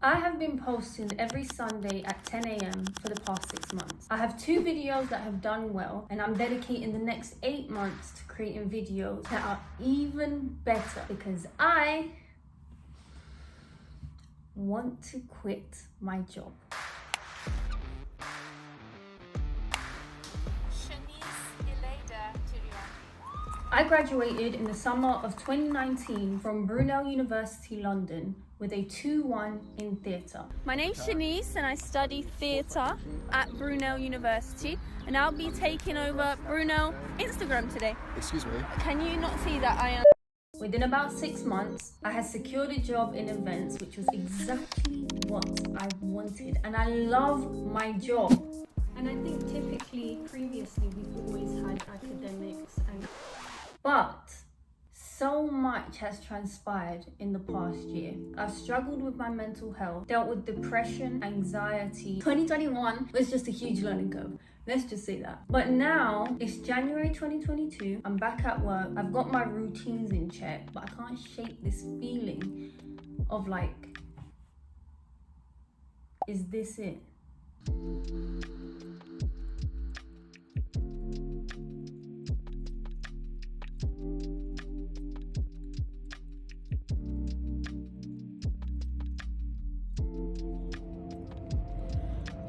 I have been posting every Sunday at 10 a.m. for the past 6 months. I have 2 videos that have done well, and I'm dedicating the next 8 months to creating videos that are even better because I want to quit my job. Shanice, Tiryaki. I graduated in the summer of 2019 from Brunel University, London, with a 2-1 in theatre. My name's Shanice and I study theatre at Brunel University, and I'll be taking over Brunel Instagram today. Excuse me? Can you not see that I am? Within about 6 months, I had secured a job in events, which was exactly what I wanted, and I love my job. And I think typically, previously, we've always had academics but so much has transpired in the past year. I've struggled with my mental health, dealt with depression, anxiety. 2021 was just a huge learning curve. Let's just say that. But now it's January 2022. I'm back at work. I've got my routines in check, but I can't shake this feeling of like, is this it?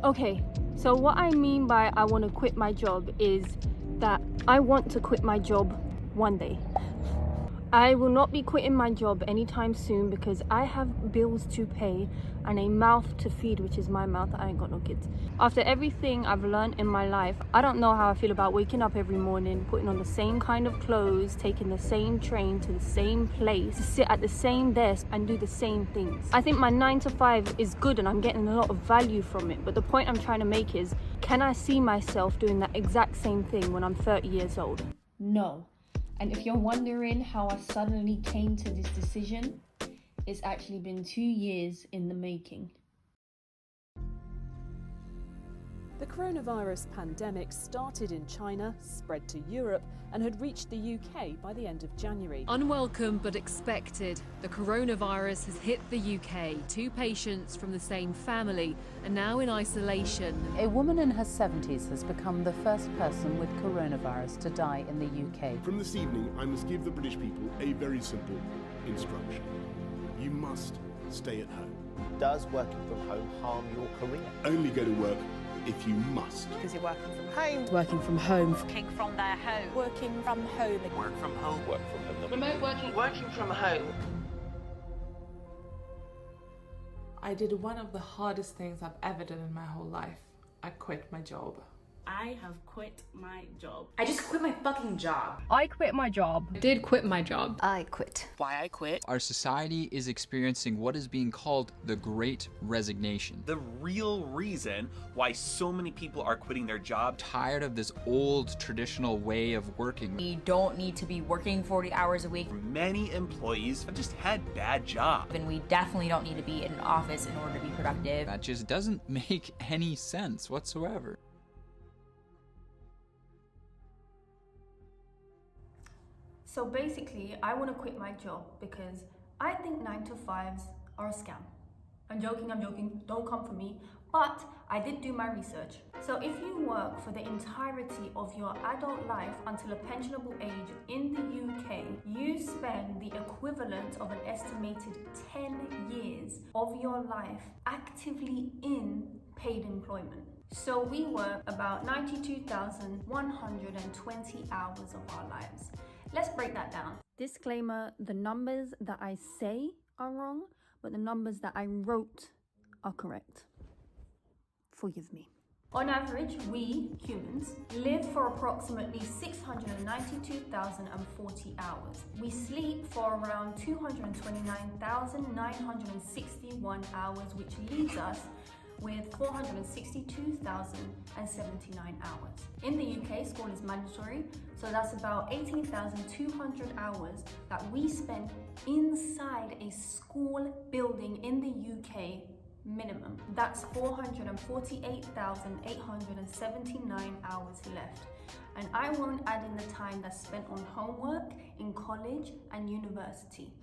Okay, so what I mean by I want to quit my job is that I want to quit my job one day. I will not be quitting my job anytime soon because I have bills to pay and a mouth to feed, which is my mouth. I ain't got no kids. After everything I've learned in my life, I don't know how I feel about waking up every morning, putting on the same kind of clothes, taking the same train to the same place, to sit at the same desk and do the same things. I think my 9 to 5 is good and I'm getting a lot of value from it. But the point I'm trying to make is, can I see myself doing that exact same thing when I'm 30 years old? No. And if you're wondering how I suddenly came to this decision, it's actually been 2 years in the making. The coronavirus pandemic started in China, spread to Europe, and had reached the UK by the end of January. Unwelcome but expected, the coronavirus has hit the UK. 2 patients from the same family are now in isolation. A woman in her 70s has become the first person with coronavirus to die in the UK. From this evening, I must give the British people a very simple instruction. You must stay at home. Does working from home harm your career? Only go to work if you must. Because you're working from home. Working from home. Working from their home. Working from home. Work from home. Work from home. Remote working. Working from home. I did one of the hardest things I've ever done in my whole life. I quit my job. I have quit my job. I just quit my fucking job. I quit my job. I did quit my job. I quit. Why I quit? Our society is experiencing what is being called the Great Resignation. The real reason why so many people are quitting their job. Tired of this old traditional way of working. We don't need to be working 40 hours a week. Many employees have just had bad jobs. And we definitely don't need to be in an office in order to be productive. That just doesn't make any sense whatsoever. So basically, I want to quit my job because I think 9 to 5s are a scam. I'm joking, don't come for me. But I did do my research. So if you work for the entirety of your adult life until a pensionable age in the UK, you spend the equivalent of an estimated 10 years of your life actively in paid employment. So we work about 92,120 hours of our lives. Let's break that down. Disclaimer, the numbers that I say are wrong, but the numbers that I wrote are correct. Forgive me. On average, we humans live for approximately 692,040 hours. We sleep for around 229,961 hours, which leaves us with 462,079 hours. In the UK, school is mandatory, so that's about 18,200 hours that we spend inside a school building in the UK minimum. That's 448,879 hours left. And I won't add in the time that's spent on homework in college and university.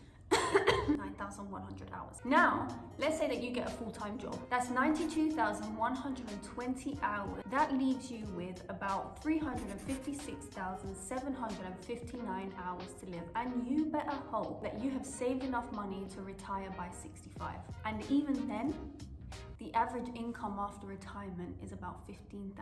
9,100 hours. Now, let's say that you get a full-time job. That's 92,120 hours. That leaves you with about 356,759 hours to live. And you better hope that you have saved enough money to retire by 65. And even then, the average income after retirement is about £15,000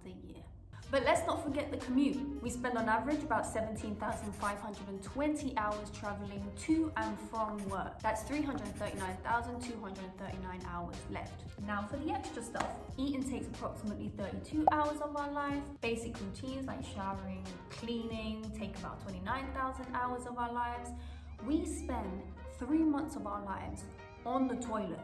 a year. But let's not forget the commute. We spend on average about 17,520 hours traveling to and from work. That's 339,239 hours left. Now for the extra stuff. Eating takes approximately 32 hours of our life. Basic routines like showering, cleaning take about 29,000 hours of our lives. We spend 3 months of our lives on the toilet.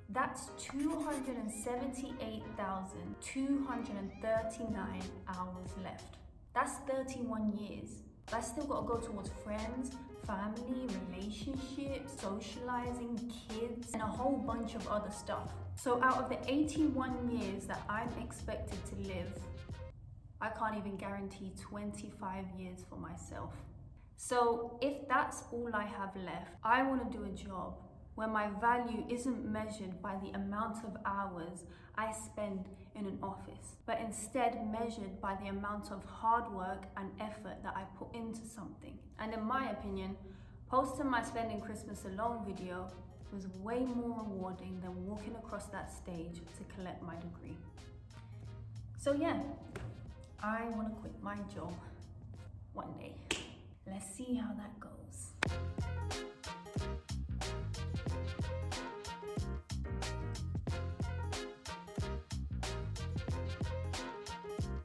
That's 278,239 hours left. That's 31 years. That's still got to go towards friends, family, relationships, socializing, kids, and a whole bunch of other stuff. So out of the 81 years that I'm expected to live, I can't even guarantee 25 years for myself. So if that's all I have left, I want to do a job where my value isn't measured by the amount of hours I spend in an office, but instead measured by the amount of hard work and effort that I put into something. And in my opinion, posting my Spending Christmas Alone video was way more rewarding than walking across that stage to collect my degree. So yeah, I want to quit my job one day. Let's see how that goes.